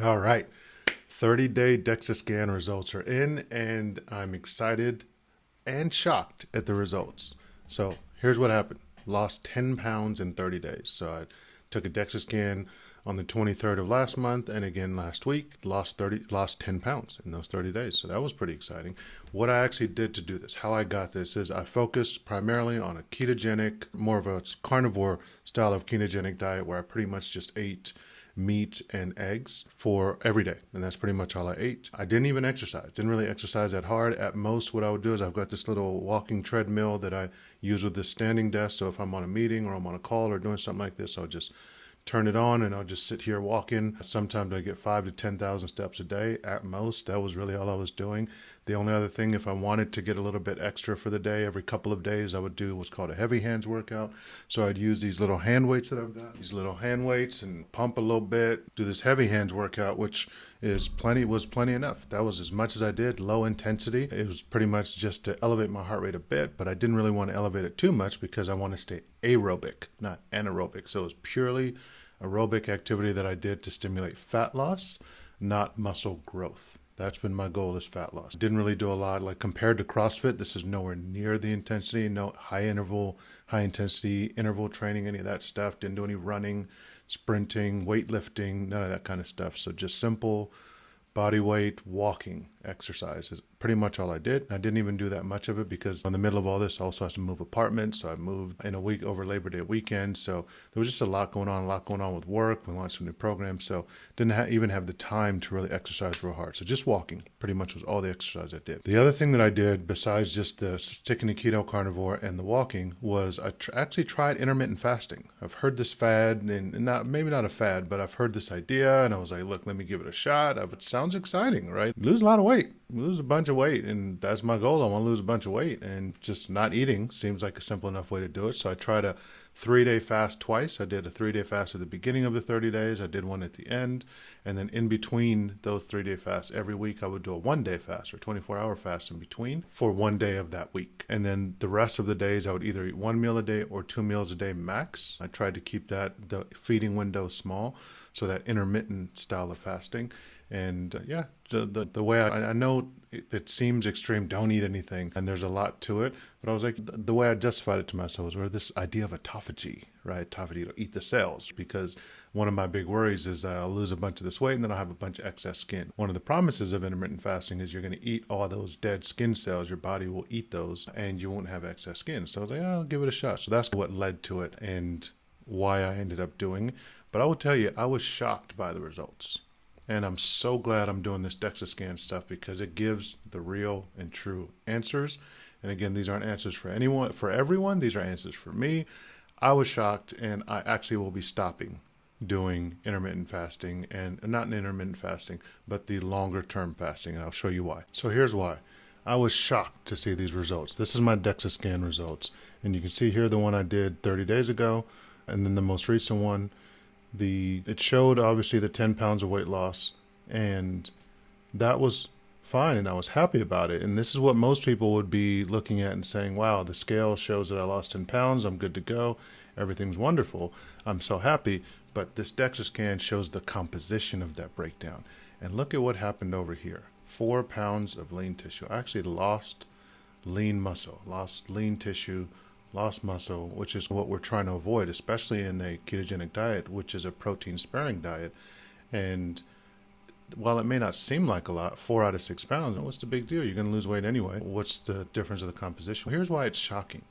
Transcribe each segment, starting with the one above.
All right. 30-day DEXA scan results are in, and I'm excited and shocked at the results. So here's what happened. Lost 10 pounds in 30 days. So I took a DEXA scan on the 23rd of last month and again last week. Lost 10 pounds in those 30 days. So that was pretty exciting. What I actually did to do this, how I got this, is I focused primarily on a ketogenic, more of a carnivore style of ketogenic diet where I pretty much just ate meat and eggs for every day, and that's pretty much all I ate. I didn't even exercise, didn't really exercise that hard. At most, what I would do is I've got this little walking treadmill that I use with this standing desk, so if I'm on a meeting or I'm on a call or doing something like this, I'll just turn it on and I'll just sit here walking. Sometimes I get 5,000 to 10,000 steps a day at most. That was really all I was doing. The only other thing, if I wanted to get a little bit extra for the day, every couple of days, I would do what's called a heavy hands workout. So I'd use these little hand weights that I've got, these little hand weights, and pump a little bit, do this heavy hands workout, which was plenty enough. That was as much as I did, low intensity. It was pretty much just to elevate my heart rate a bit, but I didn't really want to elevate it too much because I want to stay aerobic, not anaerobic. So it was purely aerobic activity that I did to stimulate fat loss, not muscle growth. That's been my goal, is fat loss. Didn't really do a lot. Like compared to CrossFit, this is nowhere near the intensity. No high intensity interval training, any of that stuff. Didn't do any running, sprinting, weightlifting, none of that kind of stuff. So just simple body weight walking exercise is pretty much all I did. I didn't even do that much of it because in the middle of all this, I also have to move apartments. So I moved in a week over Labor Day weekend. So there was just a lot going on with work. We launched some new programs. So didn't even have the time to really exercise real hard. So just walking pretty much was all the exercise I did. The other thing that I did besides just the sticking to keto carnivore and the walking was I actually tried intermittent fasting. I've heard this fad, and maybe not a fad, but I've heard this idea, and I was like, look, let me give it a shot. It sounds exciting, right? Lose a lot of weight, lose a bunch of weight, and that's my goal. I want to lose a bunch of weight, and just not eating seems like a simple enough way to do it. So I tried a 3-day fast twice. I did a 3-day fast at the beginning of the 30 days. I did one at the end. And then in between those 3-day fasts, every week I would do a 1-day fast or 24-hour fast in between for 1 day of that week. And then the rest of the days I would either eat 1 meal a day or 2 meals a day max. I tried to keep the feeding window small, so that intermittent style of fasting. And the way I know it seems extreme, don't eat anything, and there's a lot to it, but I was like, the way I justified it to myself was this idea of autophagy, right? Autophagy, to eat the cells, because one of my big worries is that I'll lose a bunch of this weight and then I'll have a bunch of excess skin. One of the promises of intermittent fasting is you're going to eat all those dead skin cells. Your body will eat those and you won't have excess skin. So I was like, I'll give it a shot. So that's what led to it and why I ended up doing it. But I will tell you, I was shocked by the results. And I'm so glad I'm doing this DEXA scan stuff because it gives the real and true answers. And again, these aren't answers for everyone. These are answers for me. I was shocked, and I actually will be stopping doing intermittent fasting, and not intermittent fasting, but the longer term fasting. And I'll show you why. So here's why. I was shocked to see these results. This is my DEXA scan results. And you can see here the one I did 30 days ago, and then the most recent one. It showed obviously the 10 pounds of weight loss, and that was fine, and I was happy about it. And this is what most people would be looking at and saying, wow, the scale shows that I lost 10 pounds, I'm good to go, everything's wonderful, I'm so happy. But this DEXA scan shows the composition of that breakdown. And look at what happened over here. 4 pounds of lean tissue. I actually lost lean muscle, lost lean tissue, lost muscle, which is what we're trying to avoid, especially in a ketogenic diet, which is a protein-sparing diet. And while it may not seem like a lot, 4 out of 6 pounds, what's the big deal? You're going to lose weight anyway. What's the difference of the composition? Here's why it's shocking.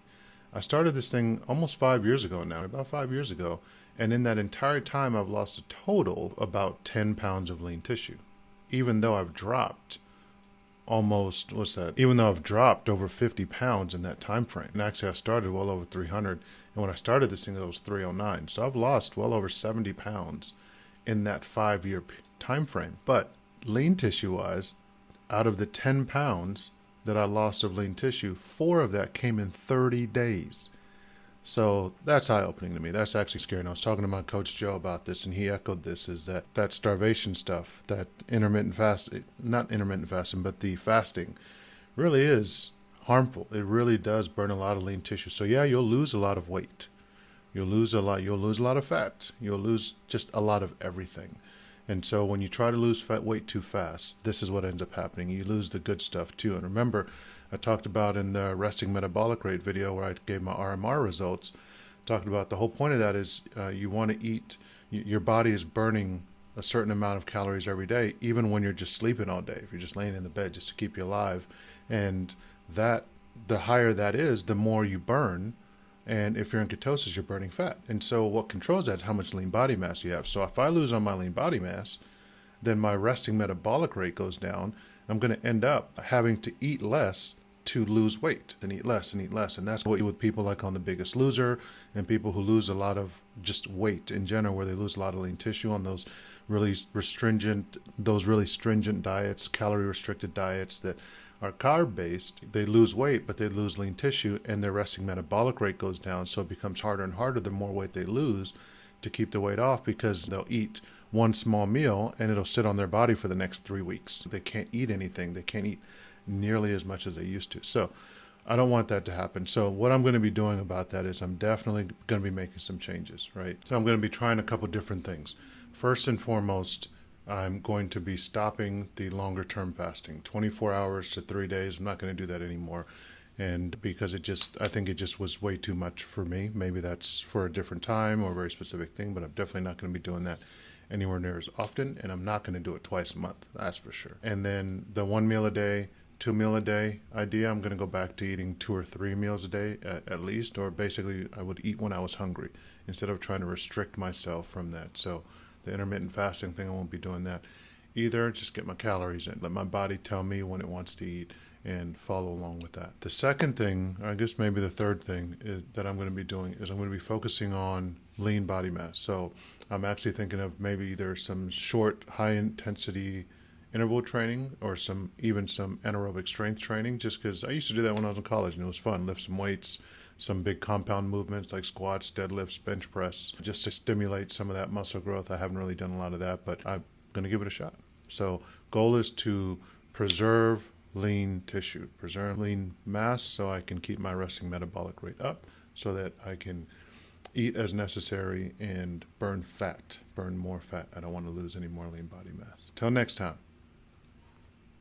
I started this thing almost 5 years ago now, about 5 years ago, and in that entire time, I've lost a total about 10 pounds of lean tissue, even though I've dropped even though I've dropped over 50 pounds in that time frame. And actually I started well over 300, and when I started this thing it was 309. So I've lost well over 70 pounds in that 5-year time frame. But lean tissue wise, out of the 10 pounds that I lost of lean tissue, 4 of that came in 30 days. So that's eye-opening to me. That's actually scary. And I was talking to my coach Joe about this, and he echoed this, is that starvation stuff, that not intermittent fasting, but the fasting really is harmful. It really does burn a lot of lean tissue. So yeah, you'll lose a lot of weight. You'll lose a lot of fat. You'll lose just a lot of everything. And so when you try to lose fat weight too fast, this is what ends up happening. You lose the good stuff too. And remember, I talked about in the resting metabolic rate video where I gave my RMR results, talked about the whole point of that is you want to eat, your body is burning a certain amount of calories every day, even when you're just sleeping all day, if you're just laying in the bed just to keep you alive. And that, the higher that is, the more you burn. And if you're in ketosis, you're burning fat. And so what controls that is how much lean body mass you have. So if I lose on my lean body mass, then my resting metabolic rate goes down. I'm going to end up having to eat less to lose weight, and eat less and eat less. And that's what you with people like on The Biggest Loser and people who lose a lot of just weight in general, where they lose a lot of lean tissue on those really stringent diets, calorie restricted diets that are carb based. They lose weight, but they lose lean tissue, and their resting metabolic rate goes down. So it becomes harder and harder the more weight they lose to keep the weight off, because they'll eat one small meal and it'll sit on their body for the next 3 weeks. They can't eat anything. They can't eat nearly as much as they used to. So I don't want that to happen. So what I'm going to be doing about that is I'm definitely going to be making some changes, right? So I'm going to be trying a couple different things. First and foremost, I'm going to be stopping the longer term fasting, 24 hours to 3 days. I'm not going to do that anymore. And because I think it just was way too much for me. Maybe that's for a different time or a very specific thing, but I'm definitely not going to be doing that anywhere near as often. And I'm not going to do it twice a month, that's for sure. And then the 1 meal a day, 2 meal a day idea, I'm going to go back to eating 2 or 3 meals a day at least, or basically I would eat when I was hungry instead of trying to restrict myself from that. So the intermittent fasting thing, I won't be doing that either. Just get my calories in, let my body tell me when it wants to eat, and follow along with that. The second thing, I guess maybe the third thing is that I'm going to be doing is I'm going to be focusing on lean body mass. So I'm actually thinking of maybe either some short, high intensity interval training or even some anaerobic strength training, just because I used to do that when I was in college and it was fun. Lift some weights, some big compound movements like squats, deadlifts, bench press, just to stimulate some of that muscle growth. I haven't really done a lot of that, but I'm going to give it a shot. So goal is to preserve lean tissue, preserve lean mass, so I can keep my resting metabolic rate up so that I can eat as necessary and burn more fat. I don't want to lose any more lean body mass. Till next time.